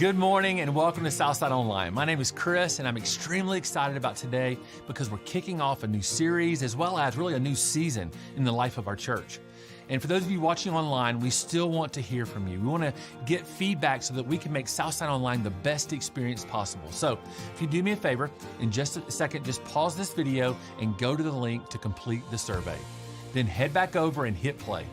Good morning and welcome to Southside Online. My name is Chris and I'm extremely excited about today because we're kicking off a new series as well as really a new season in the life of our church. And for those of you watching online, we still want to hear from you. We want to get feedback so that we can make Southside Online the best experience possible. So if you do me a favor, in just a second, just pause this video and go to the link to complete the survey. Then head back over and hit play.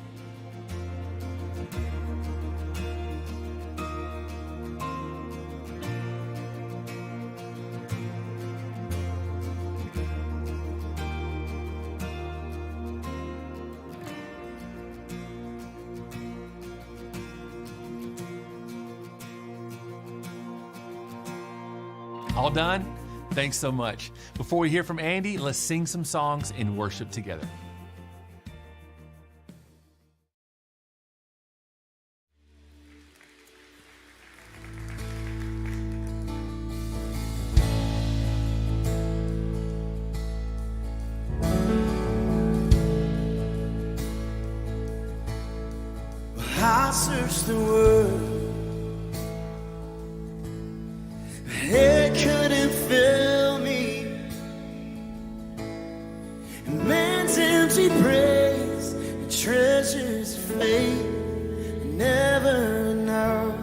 All done? Thanks so much. Before we hear from Andy, let's sing some songs and worship together. I searched the world, it couldn't fill me. And man's empty praise and treasures of faith never know.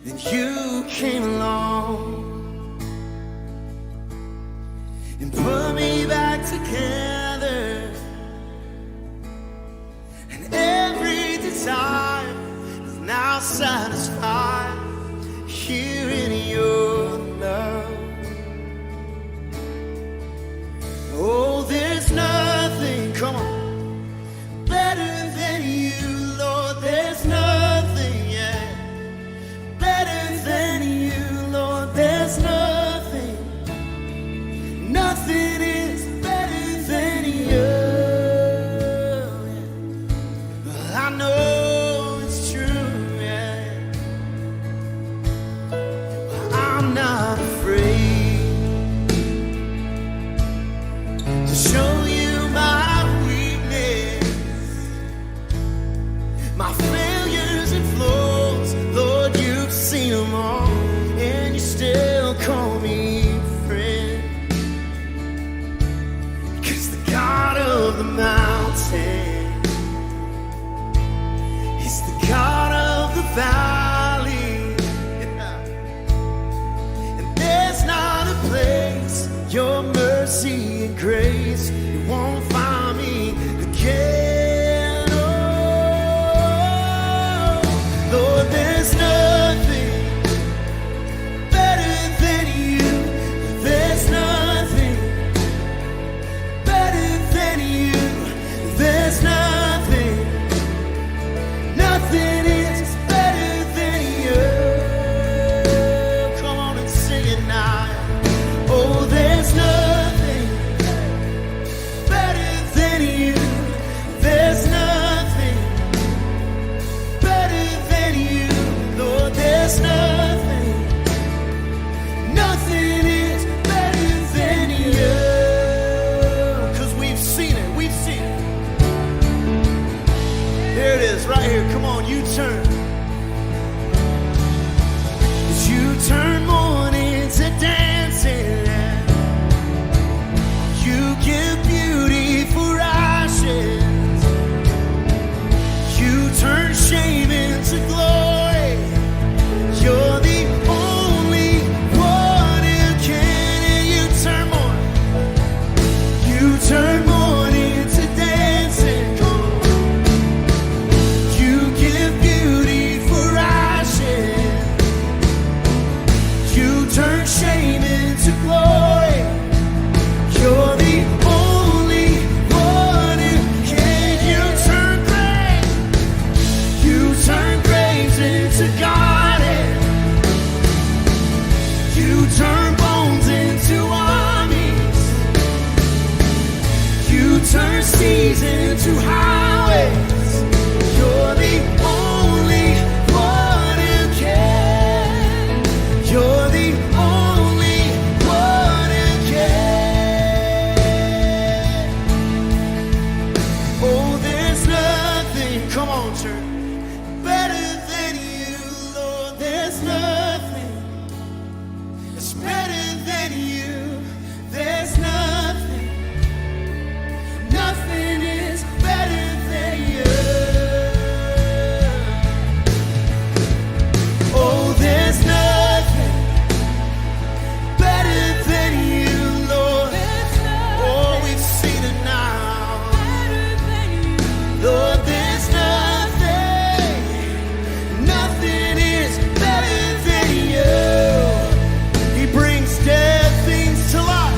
Then you came along and put me back together, and every desire is now satisfied here in your love. Oh, there's nothing, come on, better than you, Lord. There's nothing, yeah, better than you, Lord. There's nothing, nothing is better than you. Well, I know it's true, yeah. I'm not afraid to show you my weakness, my failures and flaws. Lord, you've seen them all, and you still call me friend. 'Cause the God of the mountain, He's the God of the valley. Your mercy and grace, you won't find me again. Oh, Lord, there's nothing better than you. There's nothing better than you. There's nothing, nothing is better than you. Come on and sing it now. Oh, there's nothing better than you. There's nothing better than you. Lord, there's nothing, nothing is better than you. 'Cause we've seen it, we've seen it. There it is, right here. Come on, you turn. You turn mourning to dancing. You give beauty for ashes. You turn shame into glory. You're the only one who can. And you turn mourning. You turn mourning to dancing. You give beauty for ashes. You turn shame into glory. You're the only one who can. You turn graves into gardens. You turn bones into armies. You turn seas into highways. You're the only one who can. You're the only one who can. Oh, there's nothing, come on, church, better than there's nothing that's better than you. There's nothing, nothing is better than you. Oh, there's nothing better than you, Lord. Oh, we've seen it now. Lord, there's nothing, nothing is better than you. He brings dead things to life.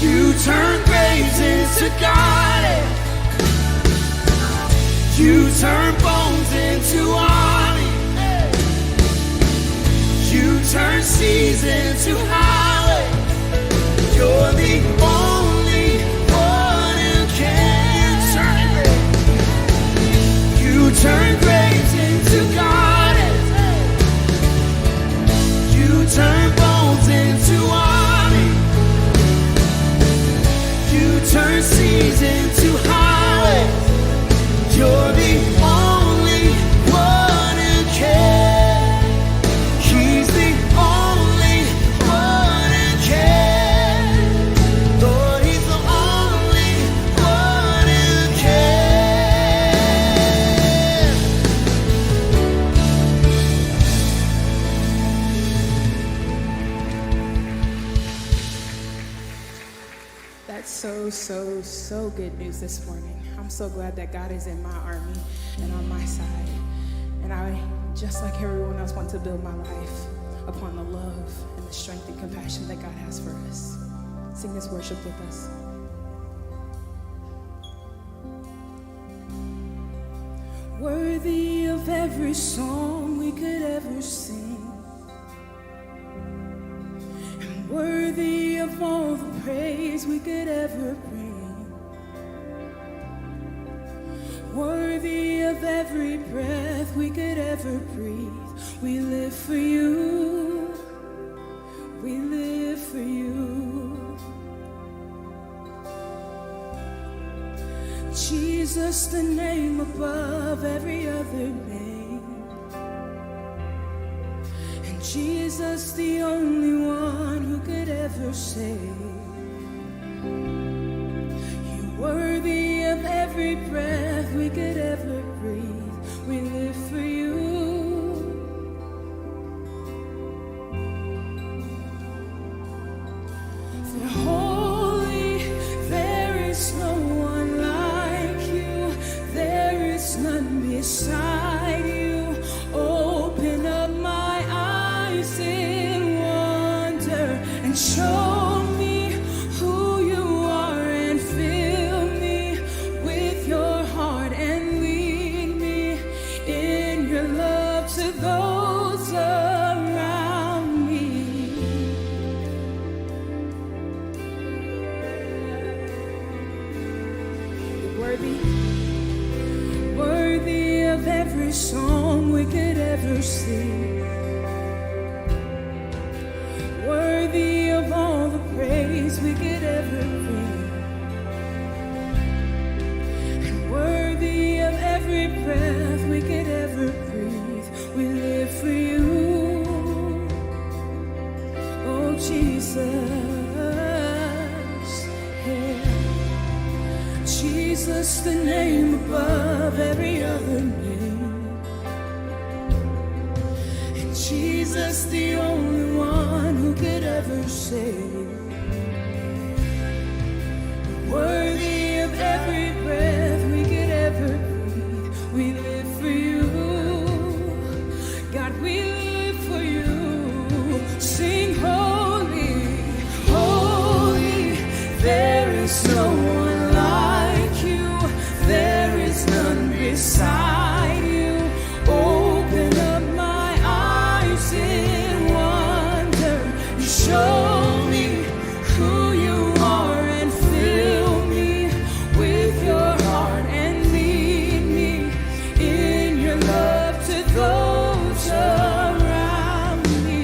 You turn graves into gardens. You turn bones into armies. You turn seas into highways. You're the only one who can turn. You turn graves into gardens. You turn bones into armies. You turn seas into highways. You're the only one who can. He's the only one who can. Lord, he's the only one who can. That's so good news this morning. I'm so glad that God is in my army and on my side. And I, just like everyone else, want to build my life upon the love and the strength and compassion that God has for us. Sing this worship with us. Worthy of every song we could ever sing, and worthy of all the praise we could ever bring. Worthy of every breath we could ever breathe. We live for you. We live for you. Jesus, the name above every other name. And Jesus, the only one who could ever save. Worthy of every breath we could ever breathe. We live for you. For holy, there is no one like you. There is none beside you. Open up my eyes in wonder and show me who you are, and fill me with your heart and lead me in your love to those around me. You're worthy of every song we could ever sing. Worthy of all the praise we could ever bring. And worthy of every breath we could ever breathe. We live for you. Oh, Jesus. Yeah. Jesus, the name above every other name. And Jesus, the only one who could ever save. Worthy of every breath we could ever breathe. We live for you. God, we live for you. Sing holy, holy. There is no one like you. There is none beside you. Open up my eyes in wonder. You show me who you are, and fill me with your heart and lead me in your love to those around me.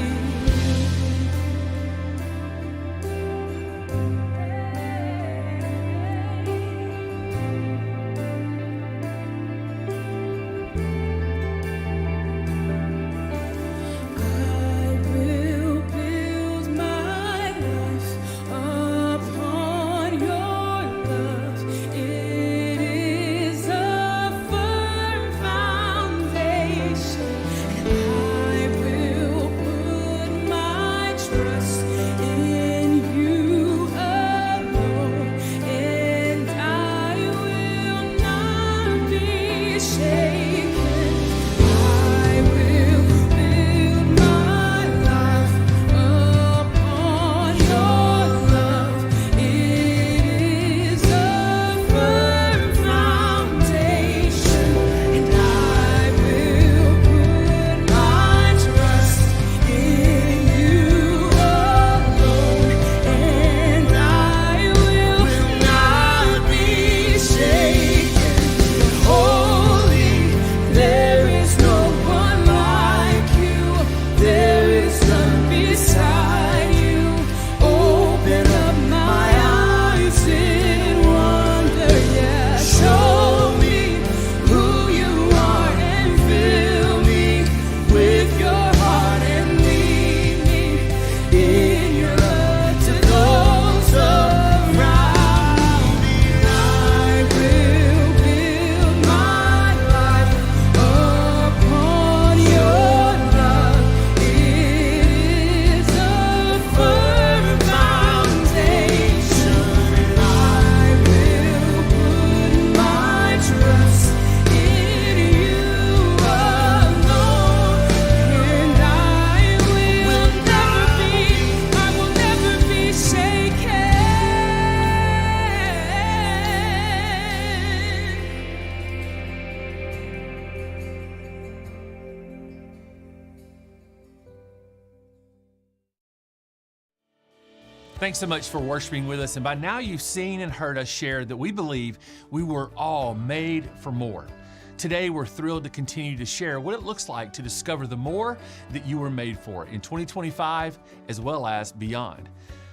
Thanks so much for worshiping with us. And by now you've seen and heard us share that we believe we were all made for more. Today, we're thrilled to continue to share what it looks like to discover the more that you were made for in 2025 as well as beyond.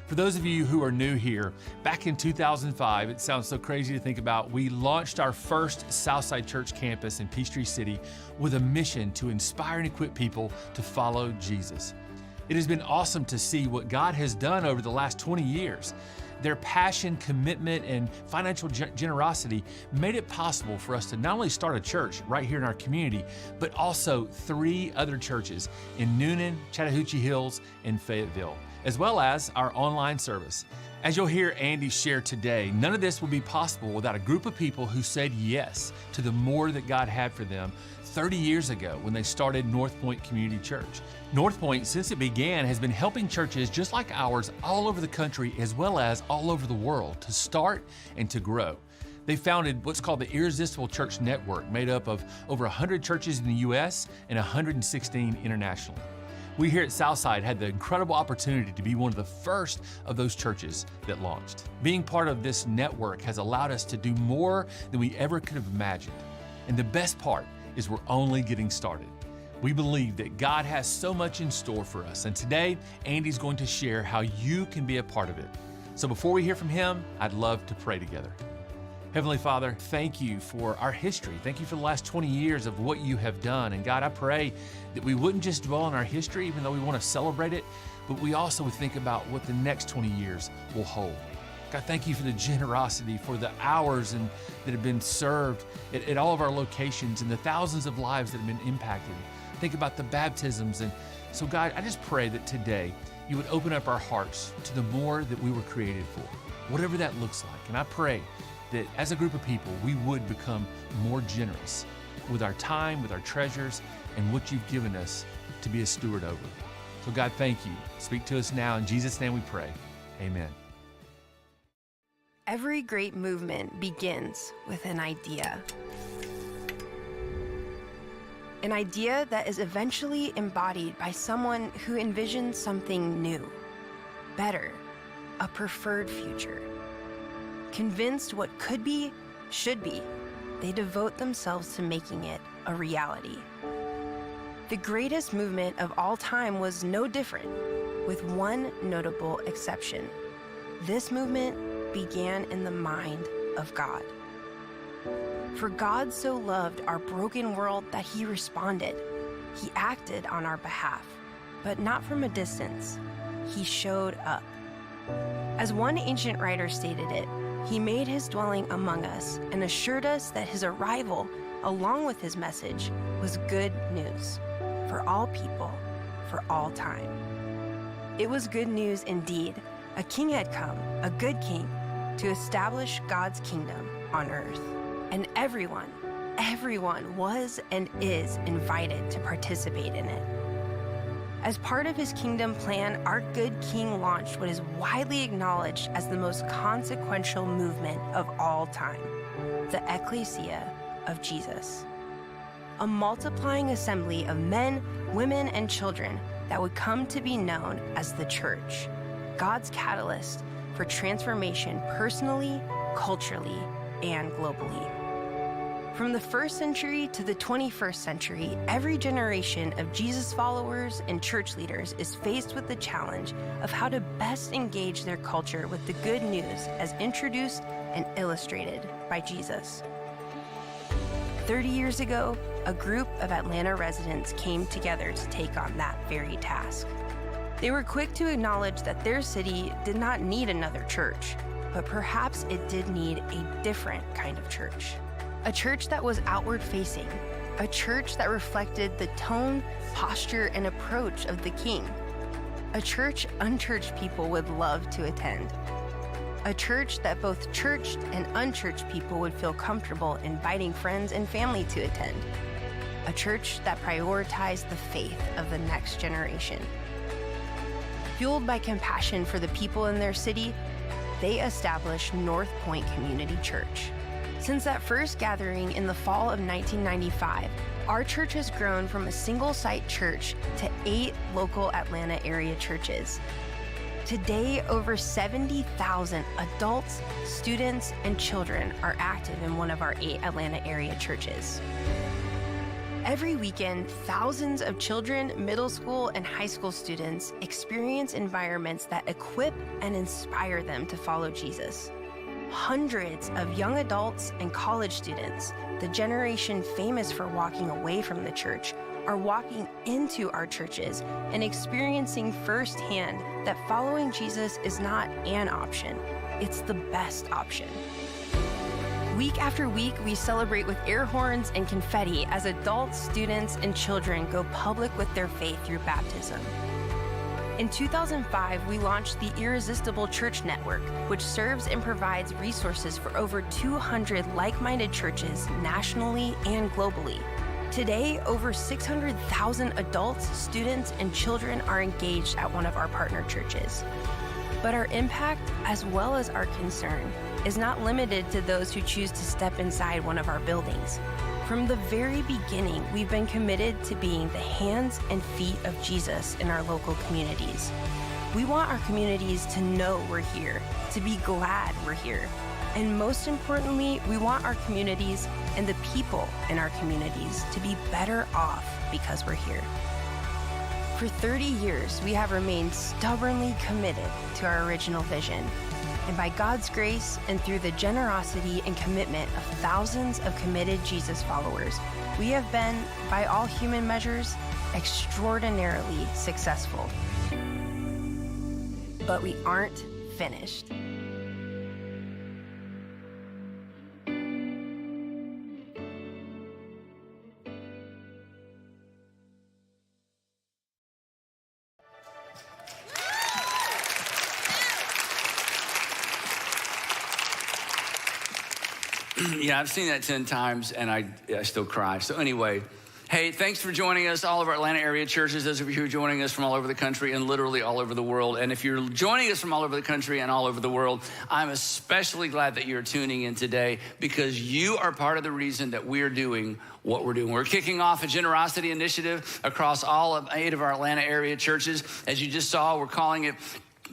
For those of you who are new here, back in 2005, it sounds so crazy to think about, we launched our first Southside Church campus in Peachtree City with a mission to inspire and equip people to follow Jesus. It has been awesome to see what God has done over the last 20 years. Their passion, commitment, and financial generosity made it possible for us to not only start a church right here in our community, but also 3 other churches in Noonan, Chattahoochee Hills, and Fayetteville, as well as our online service. As you'll hear Andy share today, none of this would be possible without a group of people who said yes to the more that God had for them 30 years ago when they started North Point Community Church. North Point, since it began, has been helping churches just like ours all over the country as well as all over the world to start and to grow. They founded what's called the Irresistible Church Network, made up of over 100 churches in the U.S. and 116 internationally. We here at Southside had the incredible opportunity to be one of the first of those churches that launched. Being part of this network has allowed us to do more than we ever could have imagined. And the best part is we're only getting started. We believe that God has so much in store for us, and today, Andy's going to share how you can be a part of it. So before we hear from him, I'd love to pray together. Heavenly Father, thank you for our history. Thank you for the last 20 years of what you have done. And God, I pray that we wouldn't just dwell on our history, even though we want to celebrate it, but we also would think about what the next 20 years will hold. God, thank you for the generosity, for the hours that have been served at all of our locations and the thousands of lives that have been impacted. Think about the baptisms. And so God, I just pray that today you would open up our hearts to the more that we were created for, whatever that looks like. And I pray that as a group of people, we would become more generous with our time, with our treasures, and what you've given us to be a steward over. So God, thank you. Speak to us now. In Jesus' name we pray. Amen. Every great movement begins with an idea. An idea that is eventually embodied by someone who envisions something new, better, a preferred future. Convinced what could be, should be, they devote themselves to making it a reality. The greatest movement of all time was no different, with one notable exception. This movement began in the mind of God. For God so loved our broken world that he responded. He acted on our behalf, but not from a distance. He showed up. As one ancient writer stated it, he made his dwelling among us and assured us that his arrival, along with his message, was good news for all people, for all time. It was good news indeed. A king had come, a good king, to establish God's kingdom on earth. And everyone was and is invited to participate in it. As part of his kingdom plan, our good king launched what is widely acknowledged as the most consequential movement of all time, the ecclesia of Jesus. A multiplying assembly of men, women, and children that would come to be known as the church, God's catalyst for transformation personally, culturally, and globally. From the 1st century to the 21st century, every generation of Jesus followers and church leaders is faced with the challenge of how to best engage their culture with the good news as introduced and illustrated by Jesus. 30 years ago, a group of Atlanta residents came together to take on that very task. They were quick to acknowledge that their city did not need another church, but perhaps it did need a different kind of church. A church that was outward-facing, a church that reflected the tone, posture, and approach of the King, a church unchurched people would love to attend, a church that both churched and unchurched people would feel comfortable inviting friends and family to attend, a church that prioritized the faith of the next generation. Fueled by compassion for the people in their city, they established North Point Community Church. Since that first gathering in the fall of 1995, our church has grown from a single-site church to 8 local Atlanta area churches. Today, over 70,000 adults, students, and children are active in one of our 8 Atlanta area churches. Every weekend, thousands of children, middle school, and high school students experience environments that equip and inspire them to follow Jesus. Hundreds of young adults and college students, the generation famous for walking away from the church, are walking into our churches and experiencing firsthand that following Jesus is not an option, it's the best option. Week after week, we celebrate with air horns and confetti as adults, students, and children go public with their faith through baptism. In 2005, we launched the Irresistible Church Network, which serves and provides resources for over 200 like-minded churches nationally and globally. Today, over 600,000 adults, students, and children are engaged at one of our partner churches. But our impact, as well as our concern, is not limited to those who choose to step inside one of our buildings. From the very beginning, we've been committed to being the hands and feet of Jesus in our local communities. We want our communities to know we're here, to be glad we're here. And most importantly, we want our communities and the people in our communities to be better off because we're here. For 30 years, we have remained stubbornly committed to our original vision. And by God's grace and through the generosity and commitment of thousands of committed Jesus followers, we have been, by all human measures, extraordinarily successful. But we aren't finished. Yeah, I've seen that 10 times and I still cry. So anyway, hey, thanks for joining us, all of our Atlanta area churches, those of you who are joining us from all over the country and literally all over the world. And if you're joining us from all over the country and all over the world, I'm especially glad that you're tuning in today because you are part of the reason that we're doing what we're doing. We're kicking off a generosity initiative across all of 8 of our Atlanta area churches. As you just saw, we're calling it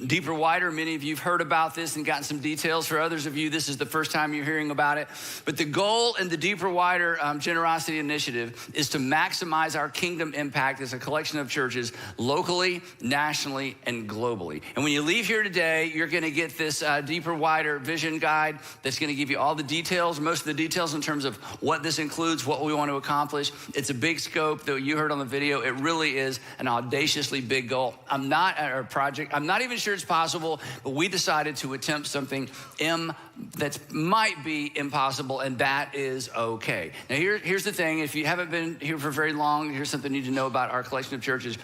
Deeper, Wider. Many of you have heard about this and gotten some details. For others of you, this is the first time you're hearing about it. But the goal in the Deeper, Wider Generosity Initiative is to maximize our kingdom impact as a collection of churches locally, nationally, and globally. And when you leave here today, you're going to get this Deeper, Wider vision guide that's going to give you all the details, most of the details in terms of what this includes, what we want to accomplish. It's a big scope, though you heard on the video. It really is an audaciously big goal. I'm not even sure it's possible, but we decided to attempt something that might be impossible, and that is okay. Now, here's the thing. If you haven't been here for very long, here's something you need to know about our collection of churches.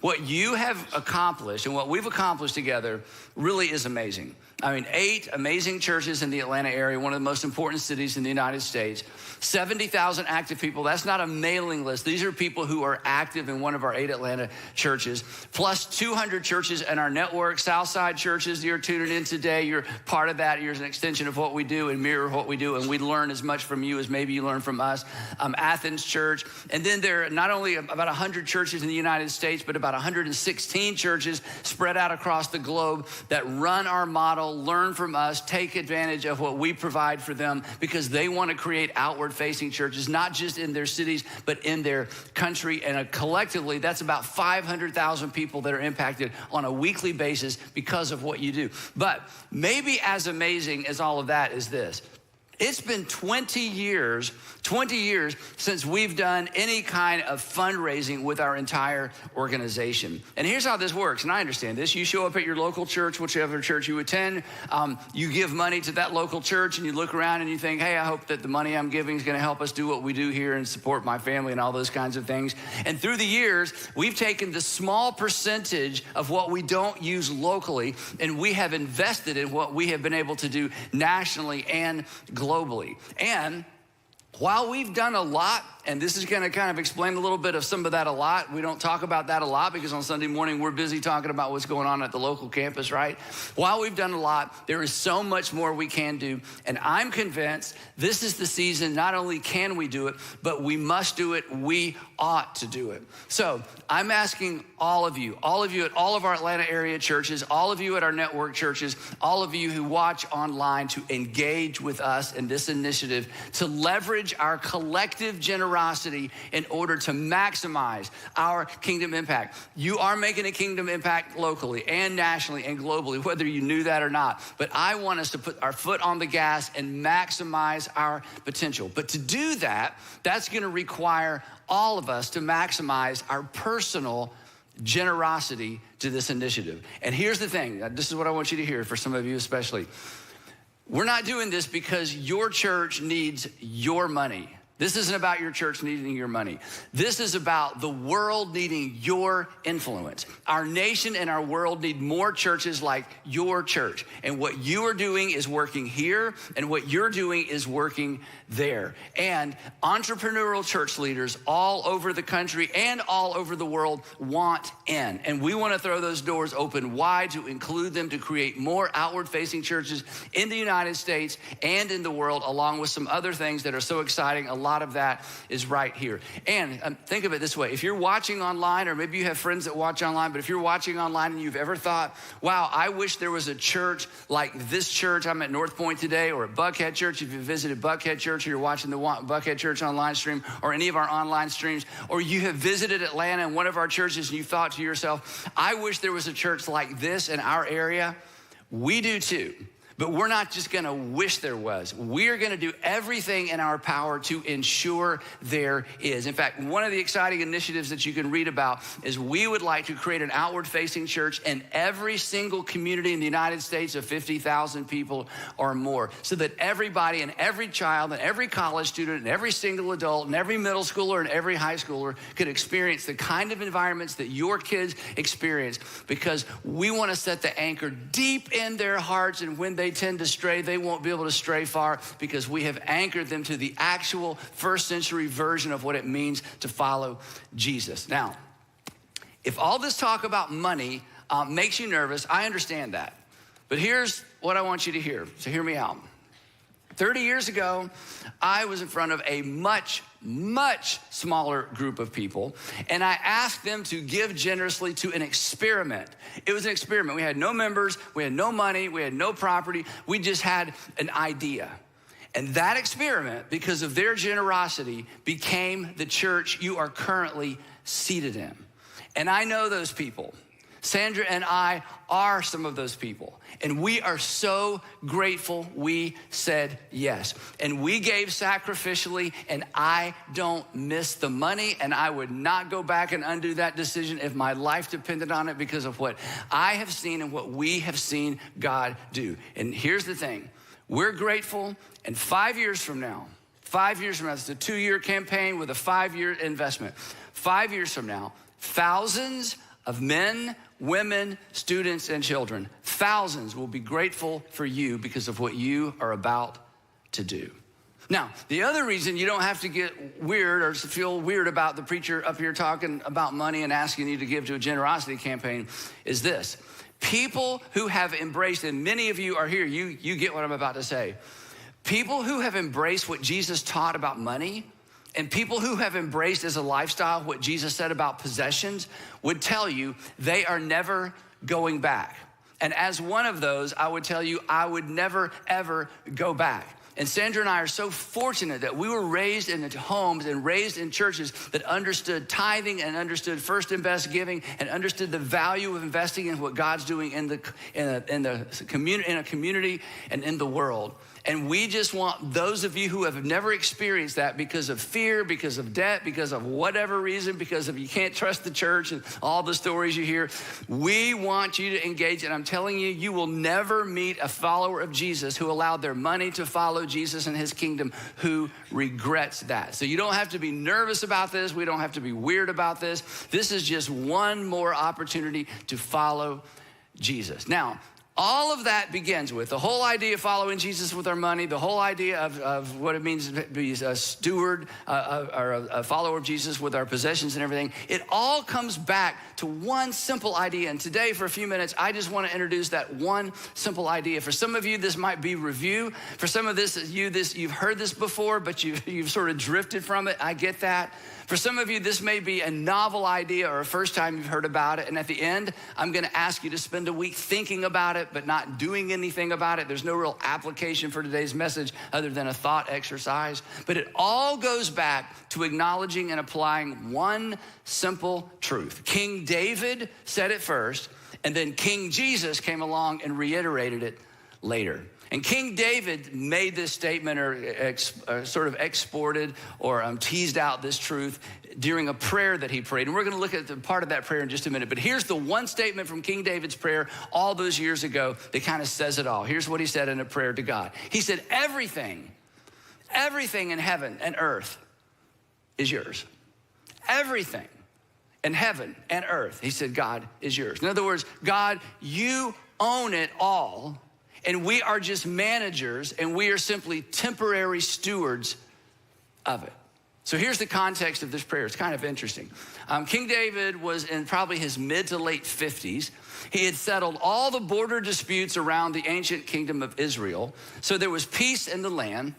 What you have accomplished and what we've accomplished together really is amazing. I mean, 8 amazing churches in the Atlanta area, one of the most important cities in the United States, 70,000 active people. That's not a mailing list. These are people who are active in one of our 8 Atlanta churches, plus 200 churches in our network. Southside churches, you're tuning in today. You're part of that. You're an extension of what we do and mirror what we do, and we learn as much from you as maybe you learn from us. Athens Church. And then there are not only about 100 churches in the United States, but about 116 churches spread out across the globe that run our model, learn from us, take advantage of what we provide for them because they want to create outward-facing churches, not just in their cities, but in their country. And collectively, that's about 500,000 people that are impacted on a weekly basis because of what you do. But maybe as amazing as all of that is this. It's been 20 years since we've done any kind of fundraising with our entire organization. And here's how this works, and I understand this. You show up at your local church, whichever church you attend, you give money to that local church, and you look around and you think, hey, I hope that the money I'm giving is gonna help us do what we do here and support my family and all those kinds of things. And through the years, we've taken the small percentage of what we don't use locally, and we have invested in what we have been able to do nationally and globally. And while we've done a lot and this is gonna kind of explain a little bit of some of that a lot. We don't talk about that a lot because on Sunday morning, we're busy talking about what's going on at the local campus, right? While we've done a lot, there is so much more we can do. And I'm convinced this is the season, not only can we do it, but we must do it, we ought to do it. So I'm asking all of you at all of our Atlanta area churches, all of you at our network churches, all of you who watch online to engage with us in this initiative, to leverage our collective generosity in order to maximize our kingdom impact. You are making a kingdom impact locally and nationally and globally, whether you knew that or not. But I want us to put our foot on the gas and maximize our potential. But to do that, that's gonna require all of us to maximize our personal generosity to this initiative. And here's the thing, this is what I want you to hear, for some of you especially. We're not doing this because your church needs your money. This isn't about your church needing your money. This is about the world needing your influence. Our nation and our world need more churches like your church. And what you are doing is working here, and what you're doing is working there. And entrepreneurial church leaders all over the country and all over the world want in. And we want to throw those doors open wide to include them, to create more outward-facing churches in the United States and in the world, along with some other things that are so exciting. A lot of that is right here. And think of it this way. If you're watching online, or maybe you have friends that watch online, but if you're watching online and you've ever thought, wow, I wish there was a church like this church. I'm at North Point today, or at Buckhead Church. If you visited Buckhead Church, or you're watching the Buckhead Church online stream, or any of our online streams, or you have visited Atlanta in one of our churches and you thought to yourself, I wish there was a church like this in our area. We do too. But we're not just gonna wish there was. We're gonna do everything in our power to ensure there is. In fact, one of the exciting initiatives that you can read about is we would like to create an outward-facing church in every single community in the United States of 50,000 people or more, so that everybody and every child and every college student and every single adult and every middle schooler and every high schooler could experience the kind of environments that your kids experience, because we wanna set the anchor deep in their hearts, and when they tend to stray, they won't be able to stray far, because we have anchored them to the actual first century version of what it means to follow Jesus. Now, if all this talk about money makes you nervous, I understand that. But here's what I want you to hear, so hear me out. 30 years ago, I was in front of a much smaller group of people, and I asked them to give generously to an experiment. It was an experiment. We had no members, we had no money, we had no property, we just had an idea. And that experiment, because of their generosity, became the church you are currently seated in. And I know those people. Sandra and I are some of those people, and we are so grateful we said yes. And we gave sacrificially, and I don't miss the money, and I would not go back and undo that decision if my life depended on it, because of what I have seen and what we have seen God do. And here's the thing, we're grateful, and 5 years from now, it's a 2-year campaign with a 5-year investment. 5 years from now, thousands of men, women, students, and children, thousands will be grateful for you because of what you are about to do. Now, the other reason you don't have to get weird or feel weird about the preacher up here talking about money and asking you to give to a generosity campaign is this. People who have embraced, and many of you are here, you get what I'm about to say. People who have embraced what Jesus taught about money, and people who have embraced as a lifestyle what Jesus said about possessions, would tell you they are never going back. And as one of those, I would tell you I would never, ever go back. And Sandra and I are so fortunate that we were raised in homes and raised in churches that understood tithing and understood first and best giving and understood the value of investing in what God's doing in a community and in the world. And we just want those of you who have never experienced that because of fear, because of debt, because of whatever reason, because of you can't trust the church and all the stories you hear, we want you to engage. And I'm telling you, you will never meet a follower of Jesus who allowed their money to follow Jesus and his kingdom who regrets that. So you don't have to be nervous about this. We don't have to be weird about this. This is just one more opportunity to follow Jesus. Now, all of that begins with the whole idea of following Jesus with our money, the whole idea of what it means to be a steward or a follower of Jesus with our possessions and everything. It all comes back to one simple idea. And today, for a few minutes, I just want to introduce that one simple idea. For some of you, this might be review. For some of you've heard this before, but you've sort of drifted from it. I get that. For some of you, this may be a novel idea or a first time you've heard about it. And at the end, I'm going to ask you to spend a week thinking about it, but not doing anything about it. There's no real application for today's message other than a thought exercise. But it all goes back to acknowledging and applying one simple truth. King David said it first, and then King Jesus came along and reiterated it later. And King David made this statement or sort of exported or teased out this truth during a prayer that he prayed. And we're going to look at the part of that prayer in just a minute. But here's the one statement from King David's prayer all those years ago that kind of says it all. Here's what he said in a prayer to God. He said, everything in heaven and earth is yours. Everything in heaven and earth, he said, God, is yours. In other words, God, you own it all. And we are just managers, and we are simply temporary stewards of it. So here's the context of this prayer. It's kind of interesting. King David was in probably his mid to late 50s. He had settled all the border disputes around the ancient kingdom of Israel. So there was peace in the land.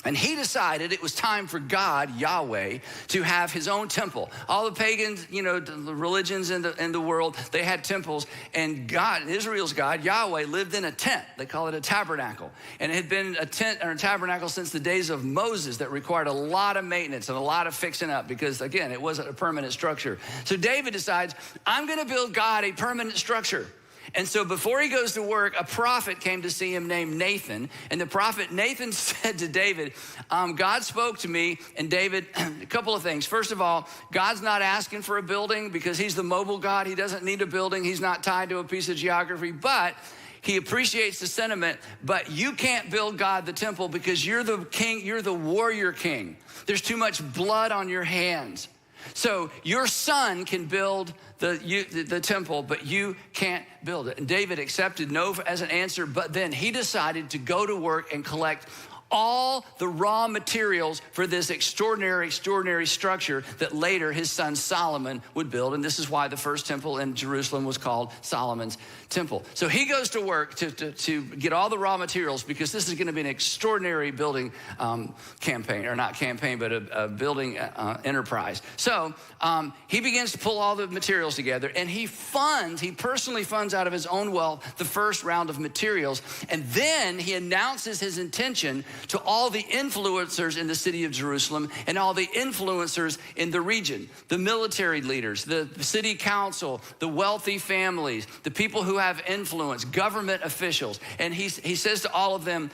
And he decided it was time for God, Yahweh, to have his own temple. All the pagans, the religions in the world, they had temples. And God, Israel's God, Yahweh, lived in a tent. They call it a tabernacle. And it had been a tent or a tabernacle since the days of Moses that required a lot of maintenance and a lot of fixing up because, again, it wasn't a permanent structure. So David decides, I'm going to build God a permanent structure. And so before he goes to work, a prophet came to see him named Nathan. And the prophet Nathan said to David, God spoke to me. And David, a couple of things. First of all, God's not asking for a building because he's the mobile God. He doesn't need a building. He's not tied to a piece of geography. But he appreciates the sentiment. But you can't build God the temple because you're the king. You're the warrior king. There's too much blood on your hands. So your son can build the temple, but you can't build it. And David accepted no as an answer, but then he decided to go to work and collect all the raw materials for this extraordinary structure that later his son Solomon would build. And this is why the first temple in Jerusalem was called Solomon's temple. So he goes to work to get all the raw materials because this is going to be an extraordinary building campaign, or not campaign, but a building enterprise. So he begins to pull all the materials together, and he personally funds out of his own wealth the first round of materials. And then he announces his intention to all the influencers in the city of Jerusalem and all the influencers in the region, the military leaders, the city council, the wealthy families, the people who have influence, government officials. And he says to all of them,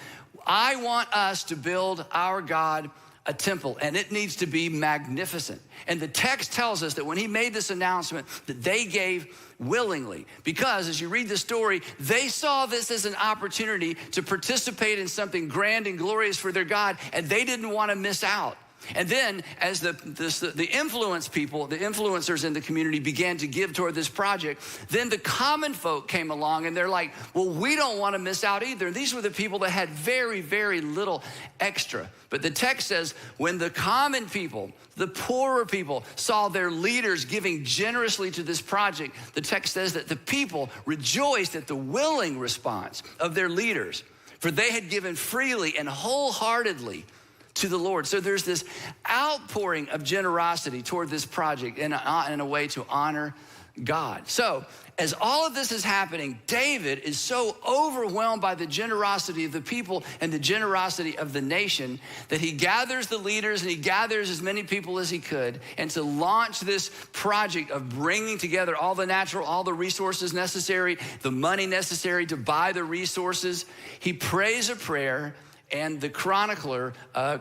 I want us to build our God a temple, and it needs to be magnificent. And the text tells us that when he made this announcement, that they gave willingly, because as you read the story, they saw this as an opportunity to participate in something grand and glorious for their God, and they didn't want to miss out. And then as the influence people, the influencers in the community began to give toward this project, then the common folk came along and they're like, well, we don't want to miss out either. And these were the people that had very, very little extra. But the text says when the common people, the poorer people, saw their leaders giving generously to this project, the text says that the people rejoiced at the willing response of their leaders, for they had given freely and wholeheartedly to the Lord. So there's this outpouring of generosity toward this project in a way to honor God. So as all of this is happening, David is so overwhelmed by the generosity of the people and the generosity of the nation that he gathers the leaders and he gathers as many people as he could, and to launch this project of bringing together all the resources necessary, the money necessary to buy the resources. He prays a prayer. And the chronicler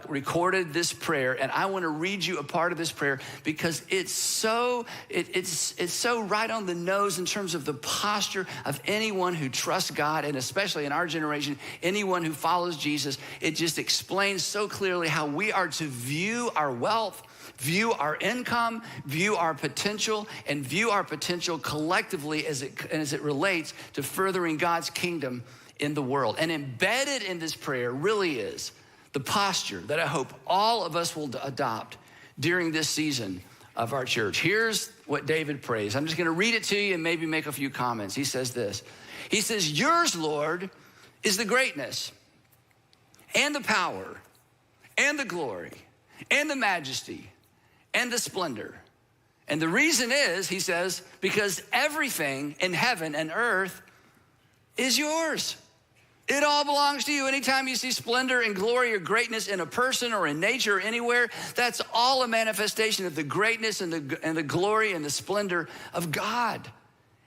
recorded this prayer, and I want to read you a part of this prayer because it's so right on the nose in terms of the posture of anyone who trusts God, and especially in our generation, anyone who follows Jesus. It just explains so clearly how we are to view our wealth, view our income, view our potential, and view our potential collectively as it relates to furthering God's kingdom in the world. And embedded in this prayer really is the posture that I hope all of us will adopt during this season of our church. Here's what David prays. I'm just gonna read it to you and maybe make a few comments. He says this. He says, yours, Lord, is the greatness and the power and the glory and the majesty and the splendor. And the reason is, he says, because everything in heaven and earth is yours. It all belongs to you. Anytime you see splendor and glory or greatness in a person or in nature or anywhere, that's all a manifestation of the greatness and the glory and the splendor of God.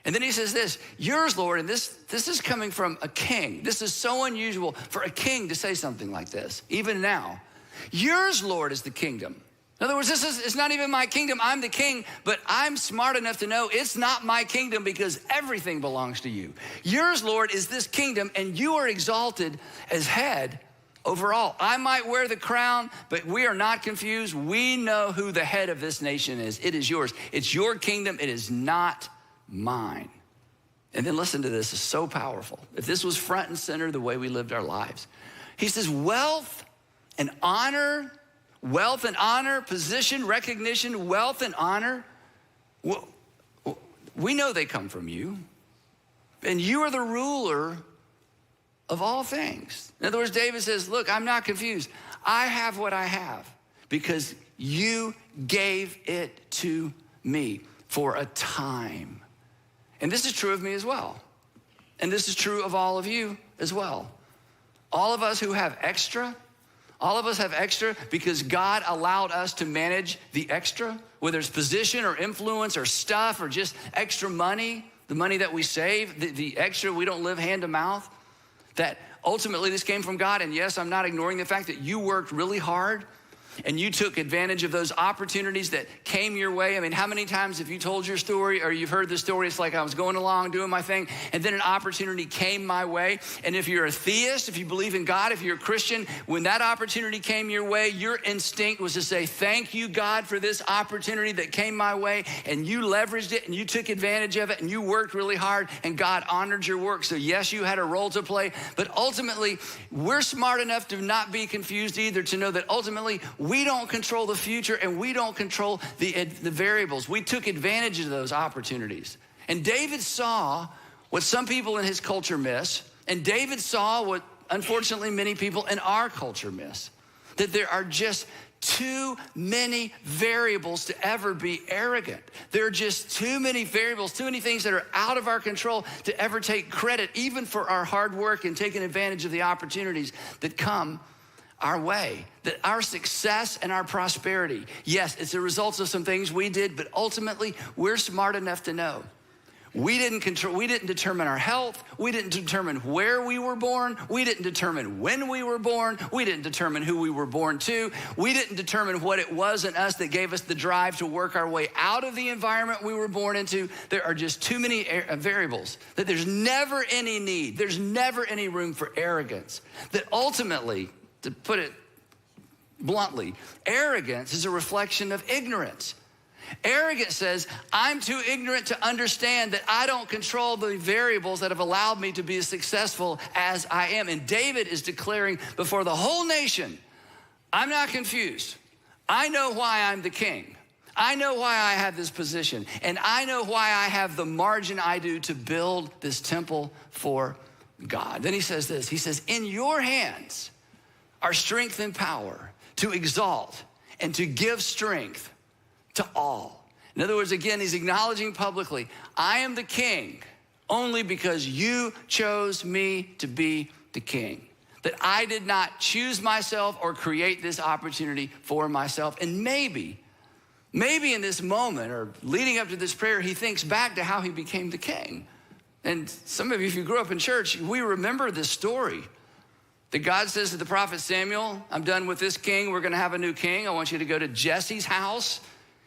And then he says this, yours, Lord, and this is coming from a king. This is so unusual for a king to say something like this, even now. Yours, Lord, is the kingdom. In other words, it's not even my kingdom. I'm the king, but I'm smart enough to know it's not my kingdom because everything belongs to you. Yours, Lord, is this kingdom, and you are exalted as head over all. I might wear the crown, but we are not confused. We know who the head of this nation is. It is yours. It's your kingdom. It is not mine. And then listen to this. It's so powerful. If this was front and center the way we lived our lives. He says, wealth and honor, position, recognition, wealth and honor, we know they come from you. And you are the ruler of all things. In other words, David says, look, I'm not confused. I have what I have because you gave it to me for a time. And this is true of me as well. And this is true of all of you as well. All of us who have extra, all of us have extra because God allowed us to manage the extra, whether it's position or influence or stuff or just extra money, the money that we save, the extra, we don't live hand to mouth, that ultimately this came from God. And yes, I'm not ignoring the fact that you worked really hard and you took advantage of those opportunities that came your way. I mean, how many times have you told your story or you've heard the story? It's like I was going along doing my thing and then an opportunity came my way. And if you're a theist, if you believe in God, if you're a Christian, when that opportunity came your way, your instinct was to say, thank you, God, for this opportunity that came my way. And you leveraged it and you took advantage of it and you worked really hard and God honored your work. So yes, you had a role to play, but ultimately we're smart enough to not be confused either, to know that ultimately we don't control the future and we don't control the variables. We took advantage of those opportunities. And David saw what some people in his culture miss. And David saw what unfortunately many people in our culture miss. That there are just too many variables to ever be arrogant. There are just too many variables, too many things that are out of our control to ever take credit, even for our hard work and taking advantage of the opportunities that come our way. That our success and our prosperity, yes, it's a result of some things we did, but ultimately we're smart enough to know we didn't determine our health. We didn't determine where we were born. We didn't determine when we were born. We didn't determine who we were born to. We didn't determine what it was in us that gave us the drive to work our way out of the environment we were born into. There are just too many variables that there's never any need. There's never any room for arrogance. That ultimately, to put it bluntly, arrogance is a reflection of ignorance. Arrogance says, I'm too ignorant to understand that I don't control the variables that have allowed me to be as successful as I am. And David is declaring before the whole nation, I'm not confused. I know why I'm the king. I know why I have this position. And I know why I have the margin I do to build this temple for God. Then he says this, he says, in your hands are strength and power to exalt and to give strength to all. In other words, again, he's acknowledging publicly, I am the king only because you chose me to be the king. That I did not choose myself or create this opportunity for myself. And maybe in this moment or leading up to this prayer, he thinks back to how he became the king. And some of you, if you grew up in church, we remember this story. That God says to the prophet Samuel, I'm done with this king. We're gonna have a new king. I want you to go to Jesse's house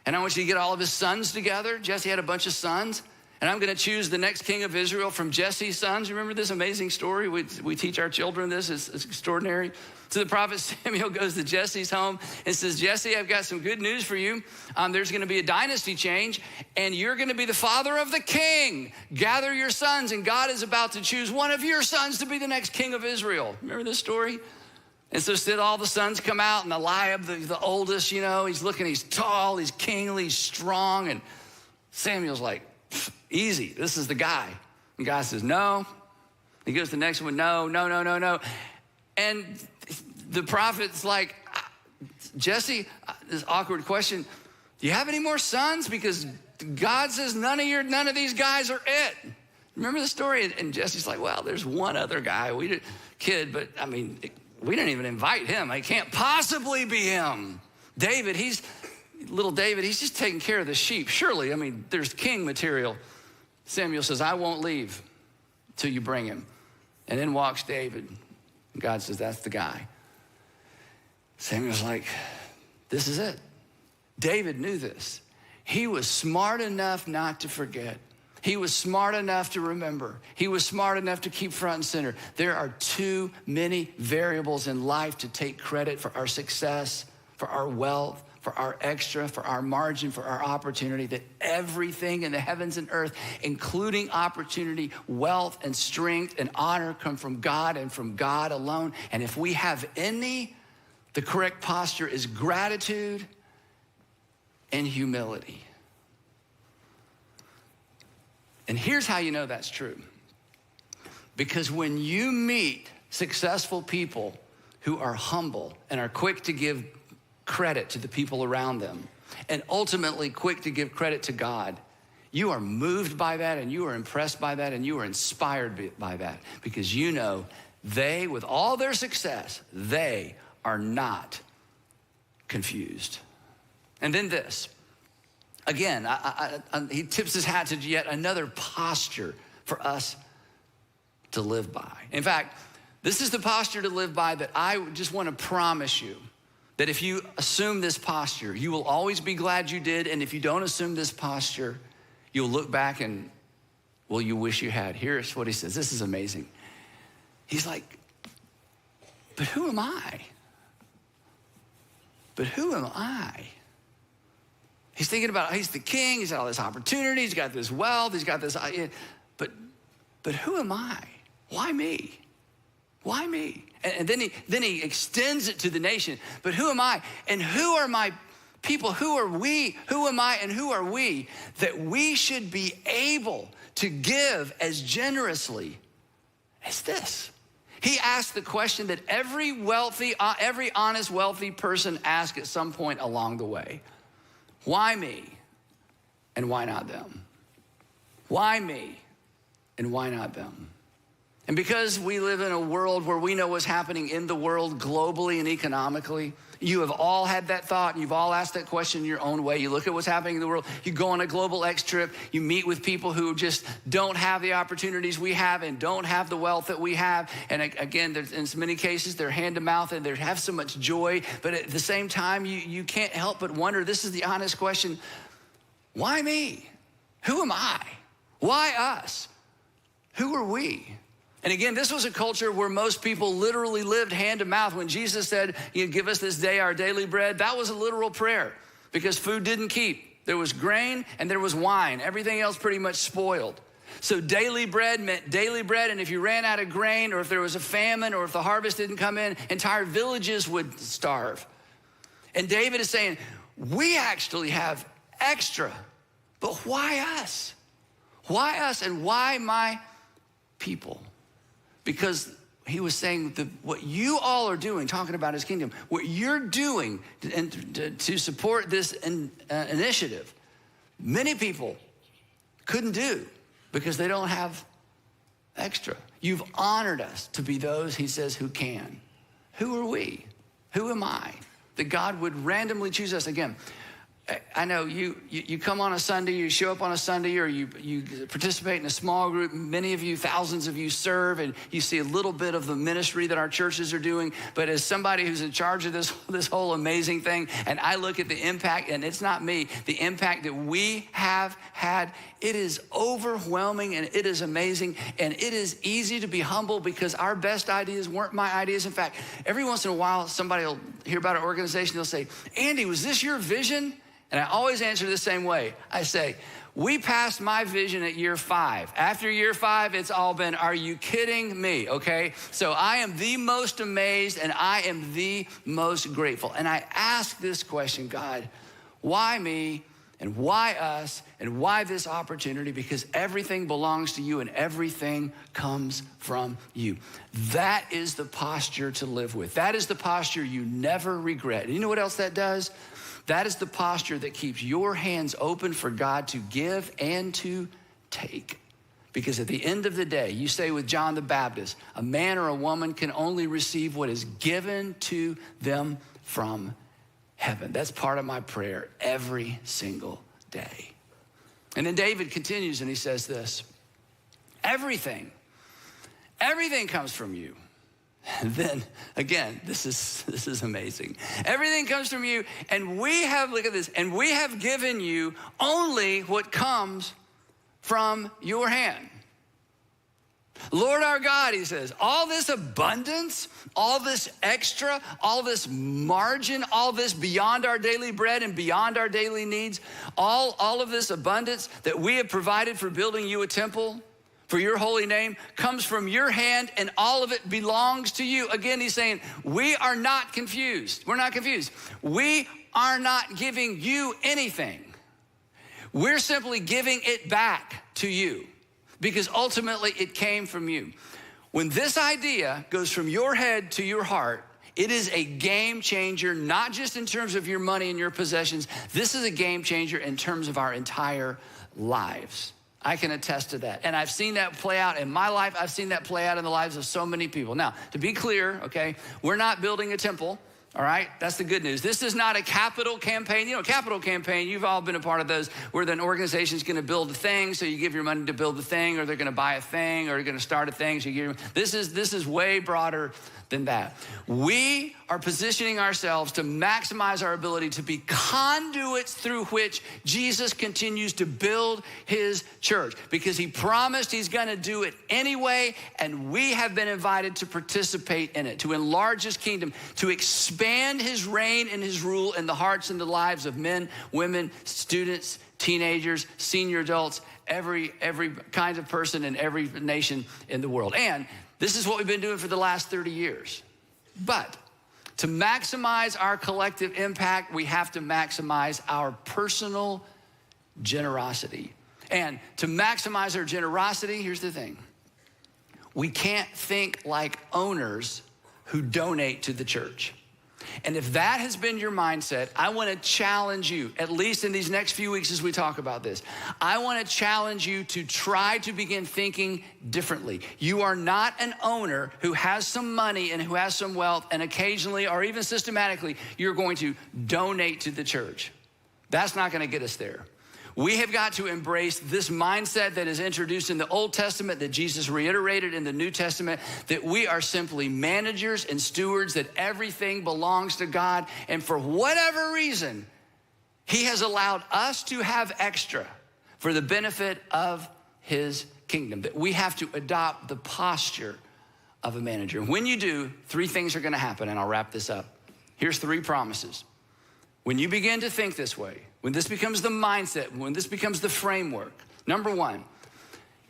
and I want you to get all of his sons together. Jesse had a bunch of sons. And I'm going to choose the next king of Israel from Jesse's sons. You remember this amazing story? We teach our children this. It's extraordinary. So the prophet Samuel goes to Jesse's home and says, Jesse, I've got some good news for you. There's going to be a dynasty change, and you're going to be the father of the king. Gather your sons, and God is about to choose one of your sons to be the next king of Israel. Remember this story? And so still all the sons come out, and Eliab, the oldest, he's tall, he's kingly, he's strong. And Samuel's like, easy, this is the guy. And God says, no. He goes to the next one, no. And the prophet's like, Jesse, this awkward question, do you have any more sons? Because God says none of these guys are it. Remember the story? And Jesse's like, well, there's one other guy, but we didn't even invite him. It can't possibly be him. Little David, he's just taking care of the sheep. Surely, there's king material. Samuel says, I won't leave till you bring him. And then walks David. And God says, that's the guy. Samuel's like, this is it. David knew this. He was smart enough not to forget. He was smart enough to remember. He was smart enough to keep front and center. There are too many variables in life to take credit for our success, for our wealth, for our extra, for our margin, for our opportunity, that everything in the heavens and earth, including opportunity, wealth, and strength, and honor come from God and from God alone. And if we have any, the correct posture is gratitude and humility. And here's how you know that's true. Because when you meet successful people who are humble and are quick to give credit to the people around them, and ultimately quick to give credit to God, you are moved by that, and you are impressed by that, and you are inspired by that, because you know they, with all their success, they are not confused. And then this, again, he tips his hat to yet another posture for us to live by. In fact, this is the posture to live by that I just want to promise you, that if you assume this posture, you will always be glad you did. And if you don't assume this posture, you'll look back and, well, you wish you had. Here's what he says. This is amazing. He's like, but who am I? But who am I? He's thinking about, he's the king, he's got all this opportunity, he's got this wealth, he's got this, but who am I? Why me? Why me? And then he extends it to the nation. But who am I? And who are my people? Who are we? Who am I and who are we that we should be able to give as generously as this? He asked the question that every honest, wealthy person asks at some point along the way. Why me and why not them? Why me and why not them? And because we live in a world where we know what's happening in the world globally and economically, you have all had that thought, and you've all asked that question in your own way. You look at what's happening in the world, you go on a global X trip, you meet with people who just don't have the opportunities we have and don't have the wealth that we have. And again, in many cases, they're hand to mouth and they have so much joy, but at the same time, you can't help but wonder, this is the honest question, why me? Who am I? Why us? Who are we? And again, this was a culture where most people literally lived hand to mouth. When Jesus said, give us this day our daily bread, that was a literal prayer because food didn't keep. There was grain and there was wine. Everything else pretty much spoiled. So daily bread meant daily bread. And if you ran out of grain, or if there was a famine, or if the harvest didn't come in, entire villages would starve. And David is saying, we actually have extra, but why us? Why us and why my people? Because he was saying that what you all are doing, talking about his kingdom, what you're doing to support this initiative, many people couldn't do because they don't have extra. You've honored us to be those, he says, who can. Who are we? Who am I? That God would randomly choose us. Again, I know you come on a Sunday, you show up on a Sunday, or you participate in a small group. Many of you, thousands of you serve, and you see a little bit of the ministry that our churches are doing. But as somebody who's in charge of this whole amazing thing, and I look at the impact, and it's not me, the impact that we have had, it is overwhelming and it is amazing. And it is easy to be humble because our best ideas weren't my ideas. In fact, every once in a while, somebody will hear about our organization. They'll say, Andy, was this your vision? And I always answer the same way. I say, we passed my vision at year 5. After year 5, it's all been, are you kidding me? Okay. So I am the most amazed and I am the most grateful. And I ask this question, God, why me? And why us? And why this opportunity? Because everything belongs to you and everything comes from you. That is the posture to live with. That is the posture you never regret. And you know what else that does? That is the posture that keeps your hands open for God to give and to take. Because at the end of the day, you say with John the Baptist, a man or a woman can only receive what is given to them from heaven. That's part of my prayer every single day. And then David continues and he says this, everything comes from you. And then again, this is amazing. Everything comes from you, and we have, look at this, and we have given you only what comes from your hand. Lord our God, he says, all this abundance, all this extra, all this margin, all this beyond our daily bread and beyond our daily needs, all of this abundance that we have provided for building you a temple, for your holy name, comes from your hand, and all of it belongs to you. Again, he's saying, we are not confused. We're not confused. We are not giving you anything. We're simply giving it back to you because ultimately it came from you. When this idea goes from your head to your heart, it is a game changer, not just in terms of your money and your possessions. This is a game changer in terms of our entire lives. I can attest to that. And I've seen that play out in my life. I've seen that play out in the lives of so many people. Now, to be clear, okay, we're not building a temple, all right? That's the good news. This is not a capital campaign. You know, capital campaign, you've all been a part of those where an organization's gonna build a thing, so you give your money to build the thing, or they're gonna buy a thing, or they're gonna start a thing, so you give this is way broader than that. We are positioning ourselves to maximize our ability to be conduits through which Jesus continues to build his church, because he promised he's gonna do it anyway, and we have been invited to participate in it, to enlarge his kingdom, to expand his reign and his rule in the hearts and the lives of men, women, students, teenagers, senior adults, every kind of person in every nation in the world. And this is what we've been doing for the last 30 years. But to maximize our collective impact, we have to maximize our personal generosity. And to maximize our generosity, here's the thing. We can't think like owners who donate to the church. And if that has been your mindset, I want to challenge you, at least in these next few weeks as we talk about this, I want to challenge you to try to begin thinking differently. You are not an owner who has some money and who has some wealth, and occasionally or even systematically, you're going to donate to the church. That's not going to get us there. We have got to embrace this mindset that is introduced in the Old Testament, that Jesus reiterated in the New Testament, that we are simply managers and stewards, that everything belongs to God. And for whatever reason, he has allowed us to have extra for the benefit of his kingdom, that we have to adopt the posture of a manager. When you do, 3 things are gonna happen, and I'll wrap this up. Here's 3 promises. When you begin to think this way, when this becomes the mindset, when this becomes the framework, number 1,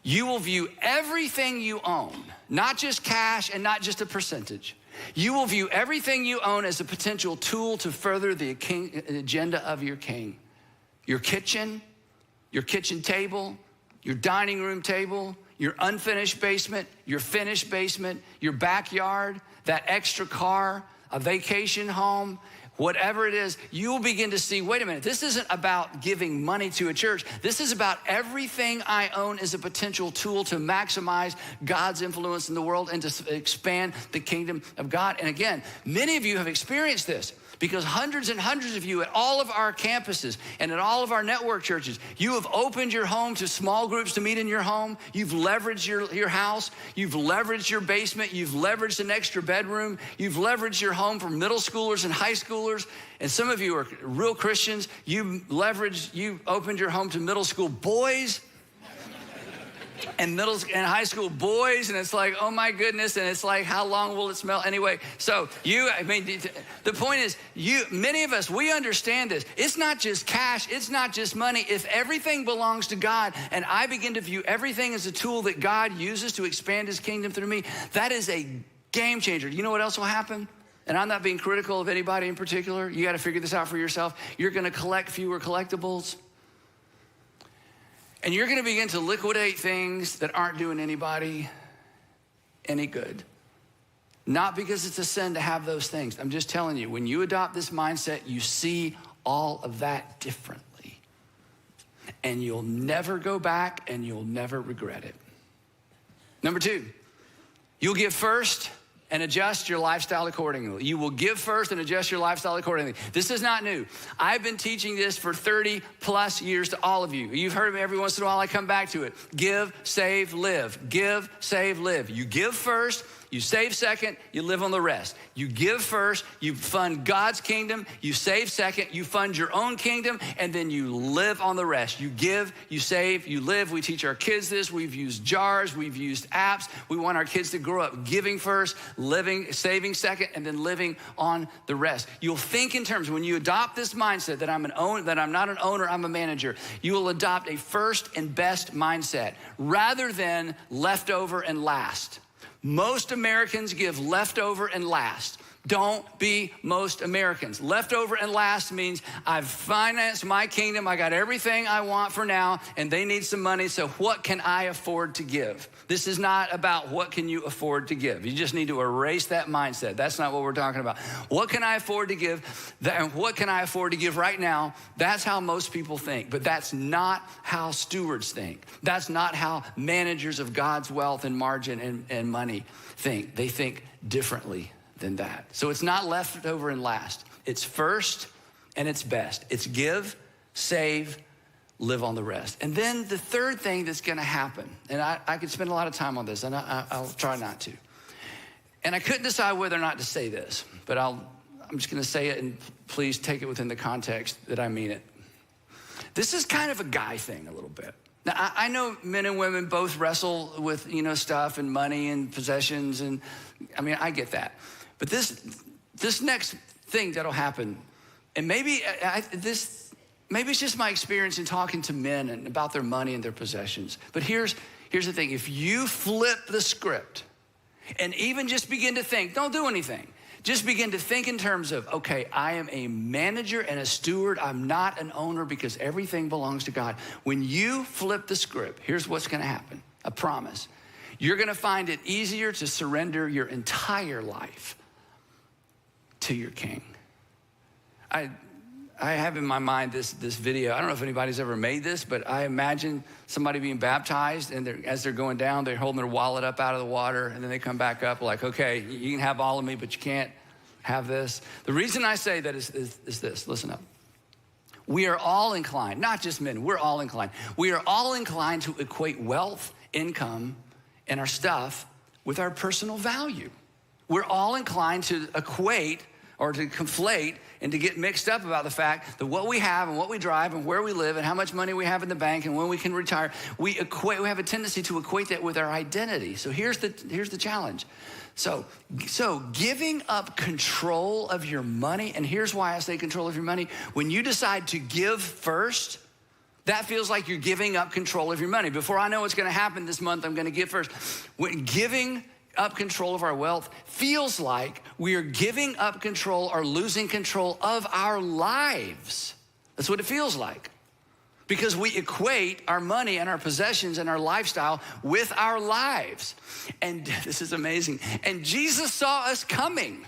you will view everything you own, not just cash and not just a percentage. You will view everything you own as a potential tool to further the agenda of your king. Your kitchen table, your dining room table, your unfinished basement, your finished basement, your backyard, that extra car, a vacation home, whatever it is, you will begin to see, wait a minute, this isn't about giving money to a church. This is about everything I own is a potential tool to maximize God's influence in the world and to expand the kingdom of God. And again, many of you have experienced this. Because hundreds and hundreds of you at all of our campuses and at all of our network churches, you have opened your home to small groups to meet in your home. You've leveraged your house. You've leveraged your basement. You've leveraged an extra bedroom. You've leveraged your home for middle schoolers and high schoolers. And some of you are real Christians. You opened your home to middle school boys and high school boys, and it's like, oh my goodness, and it's like, how long will it smell? Anyway, so the point is, many of us, we understand this. It's not just cash, it's not just money. If everything belongs to God, and I begin to view everything as a tool that God uses to expand his kingdom through me, that is a game changer. You know what else will happen? And I'm not being critical of anybody in particular. You got to figure this out for yourself. You're going to collect fewer collectibles. And you're going to begin to liquidate things that aren't doing anybody any good. Not because it's a sin to have those things. I'm just telling you, when you adopt this mindset, you see all of that differently. And you'll never go back and you'll never regret it. Number 2, you'll give first and adjust your lifestyle accordingly. You will give first and adjust your lifestyle accordingly. This is not new. I've been teaching this for 30 plus years to all of you. You've heard me every once in a while, I come back to it. Give, save, live. Give, save, live. You give first, you save second, you live on the rest. You give first, you fund God's kingdom, you save second, you fund your own kingdom, and then you live on the rest. You give, you save, you live. We teach our kids this. We've used jars, we've used apps. We want our kids to grow up giving first, living, saving second, and then living on the rest. You'll think in terms, when you adopt this mindset that I'm not an owner, I'm a manager, you will adopt a first and best mindset rather than leftover and last. Most Americans give leftover and last. Don't be most Americans. Leftover and last means I've financed my kingdom. I got everything I want for now, and they need some money, so what can I afford to give? This is not about what can you afford to give. You just need to erase that mindset. That's not what we're talking about. What can I afford to give? And what can I afford to give right now? That's how most people think, but that's not how stewards think. That's not how managers of God's wealth and margin and money think. They think differently than that. So it's not leftover and last. It's first and it's best. It's give, save, live on the rest. And then the third thing that's going to happen, and I could spend a lot of time on this, and I'll try not to. And I couldn't decide whether or not to say this, but I'm just going to say it, and please take it within the context that I mean it. This is kind of a guy thing a little bit. Now, I know men and women both wrestle with, stuff and money and possessions, and I get that. But this next thing that'll happen, and maybe it's just my experience in talking to men and about their money and their possessions. But here's the thing. If you flip the script and even just begin to think, don't do anything. Just begin to think in terms of, okay, I am a manager and a steward. I'm not an owner because everything belongs to God. When you flip the script, here's what's going to happen. I promise. You're going to find it easier to surrender your entire life to your King. I have in my mind this video. I don't know if anybody's ever made this, but I imagine somebody being baptized, and as they're going down, they're holding their wallet up out of the water, and then they come back up like, okay, you can have all of me, but you can't have this. The reason I say that is this. Listen up. We are all inclined, not just men, we're all inclined. We are all inclined to equate wealth, income, and our stuff with our personal value. We're all inclined to equate or to conflate and to get mixed up about the fact that what we have and what we drive and where we live and how much money we have in the bank and when we can retire, we have a tendency to equate that with our identity. So here's the challenge. So giving up control of your money, and here's why I say control of your money. When you decide to give first, that feels like you're giving up control of your money. Before I know what's going to happen this month, I'm going to give first. When giving up control of our wealth feels like we are giving up control or losing control of our lives. That's what it feels like. Because we equate our money and our possessions and our lifestyle with our lives. And this is amazing. And Jesus saw us coming.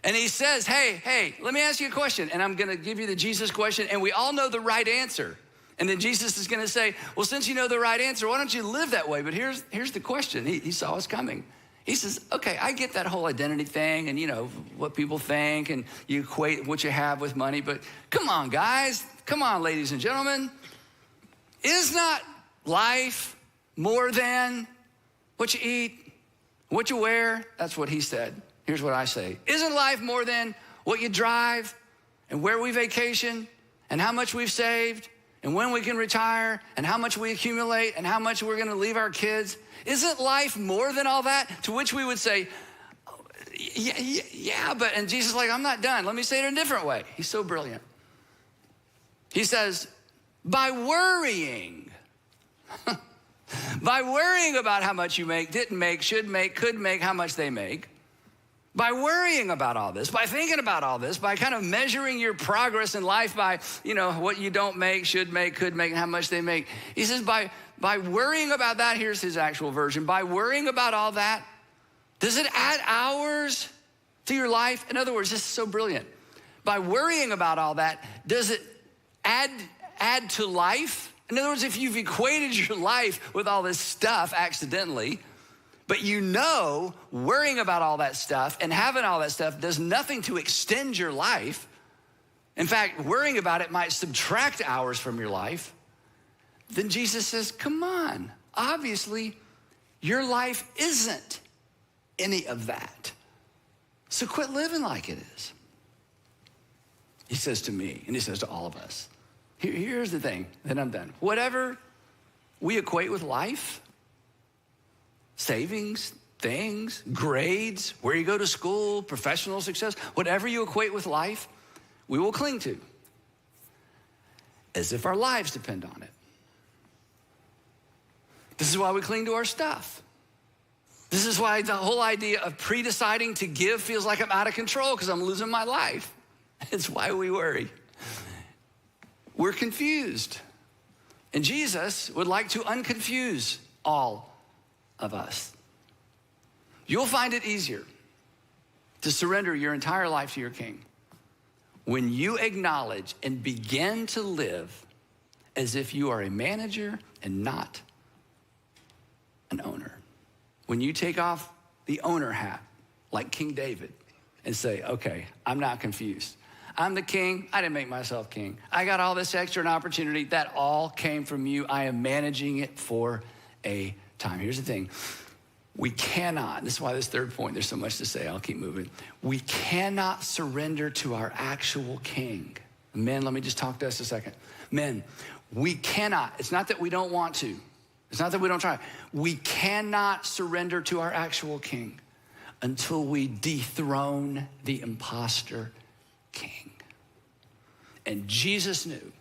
And he says, hey, let me ask you a question. And I'm going to give you the Jesus question. And we all know the right answer. And then Jesus is going to say, well, since you know the right answer, why don't you live that way? But here's the question. He saw us coming. He says, okay, I get that whole identity thing and, what people think and you equate what you have with money, but come on, guys. Come on, ladies and gentlemen. Is not life more than what you eat, what you wear? That's what he said. Here's what I say. Isn't life more than what you drive and where we vacation and how much we've saved and when we can retire and how much we accumulate and how much we're going to leave our kids? Isn't life more than all that? To which we would say, oh, yeah, but, and Jesus is like, I'm not done. Let me say it in a different way. He's so brilliant. He says, by worrying about how much you make, didn't make, should make, could make, how much they make, by worrying about all this, by thinking about all this, by kind of measuring your progress in life by, what you don't make, should make, could make, and how much they make. He says, by worrying about that, here's his actual version, by worrying about all that, does it add hours to your life? In other words, this is so brilliant. By worrying about all that, does it add to life? In other words, if you've equated your life with all this stuff accidentally, but worrying about all that stuff and having all that stuff does nothing to extend your life. In fact, worrying about it might subtract hours from your life. Then Jesus says, come on, obviously your life isn't any of that. So quit living like it is. He says to me, and he says to all of us, here's the thing, then I'm done. Whatever we equate with life, savings, things, grades, where you go to school, professional success, whatever you equate with life, we will cling to as if our lives depend on it. This is why we cling to our stuff. This is why the whole idea of pre-deciding to give feels like I'm out of control because I'm losing my life. It's why we worry. We're confused. And Jesus would like to unconfuse all of us. You'll find it easier to surrender your entire life to your King when you acknowledge and begin to live as if you are a manager and not an owner. When you take off the owner hat like King David and say, okay, I'm not confused. I'm the king. I didn't make myself king. I got all this extra opportunity. That all came from you. I am managing it for a time. Here's the thing. We cannot, this is why this third point, there's so much to say. I'll keep moving. We cannot surrender to our actual king. Men, let me just talk to us a second. Men, we cannot. It's not that we don't want to. It's not that we don't try. We cannot surrender to our actual king until we dethrone the imposter king. And Jesus knew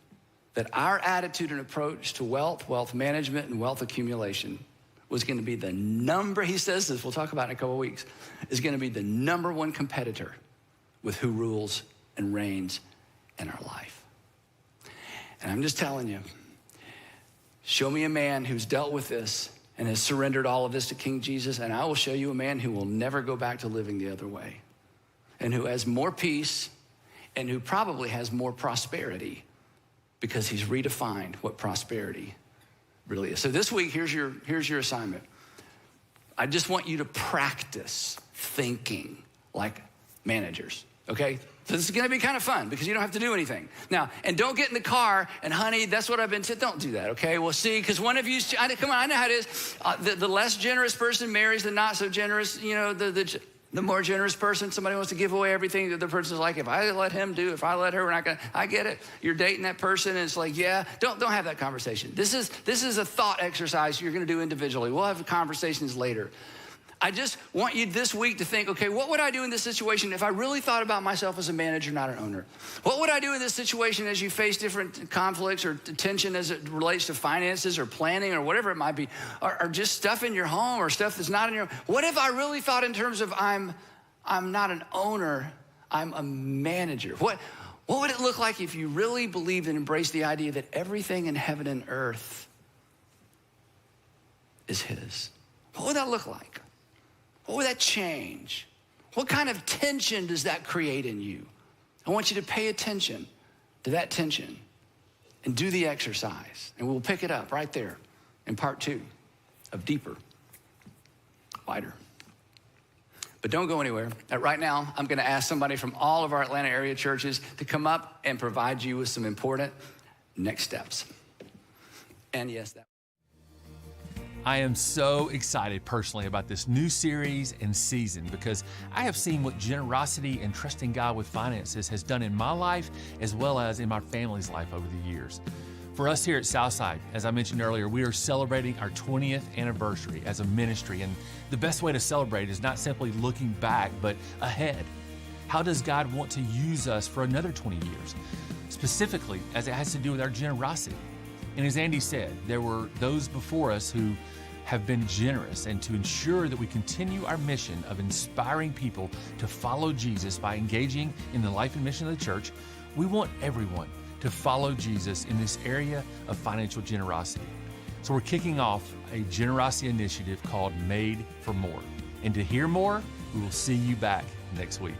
that our attitude and approach to wealth management, and wealth accumulation was going to be the number, he says this, we'll talk about it in a couple of weeks, is going to be the number one competitor with who rules and reigns in our life. And I'm just telling you, show me a man who's dealt with this and has surrendered all of this to King Jesus, and I will show you a man who will never go back to living the other way, and who has more peace, and who probably has more prosperity because he's redefined what prosperity really is. So this week, here's your assignment. I just want you to practice thinking like managers, okay? So this is gonna be kind of fun because you don't have to do anything. Now, and don't get in the car and honey, that's what I've been saying. Don't do that, okay? We'll see, because one of you, come on, I know how it is. The less generous person marries the not so generous, the more generous person, somebody wants to give away everything. The other person's like, if I let him do, if I let her, we're not gonna, I get it. You're dating that person and it's like, yeah, don't have that conversation. This is a thought exercise you're gonna do individually. We'll have conversations later. I just want you this week to think, okay, what would I do in this situation if I really thought about myself as a manager, not an owner? What would I do in this situation as you face different conflicts or tension as it relates to finances or planning or whatever it might be, or just stuff in your home or stuff that's not in your home? What if I really thought in terms of I'm not an owner, I'm a manager? What would it look like if you really believed and embraced the idea that everything in heaven and earth is his? What would that look like? What would that change? What kind of tension does that create in you? I want you to pay attention to that tension and do the exercise. And we'll pick it up right there in part 2 of Deeper, Wider, But don't go anywhere. Right now, I'm going to ask somebody from all of our Atlanta area churches to come up and provide you with some important next steps. And yes, that. I am so excited personally about this new series and season because I have seen what generosity and trusting God with finances has done in my life as well as in my family's life over the years. For us here at Southside, as I mentioned earlier, we are celebrating our 20th anniversary as a ministry, and the best way to celebrate is not simply looking back, but ahead. How does God want to use us for another 20 years? Specifically, as it has to do with our generosity. And as Andy said, there were those before us who have been generous, and to ensure that we continue our mission of inspiring people to follow Jesus by engaging in the life and mission of the church, we want everyone to follow Jesus in this area of financial generosity. So we're kicking off a generosity initiative called Made for More. And to hear more, we will see you back next week.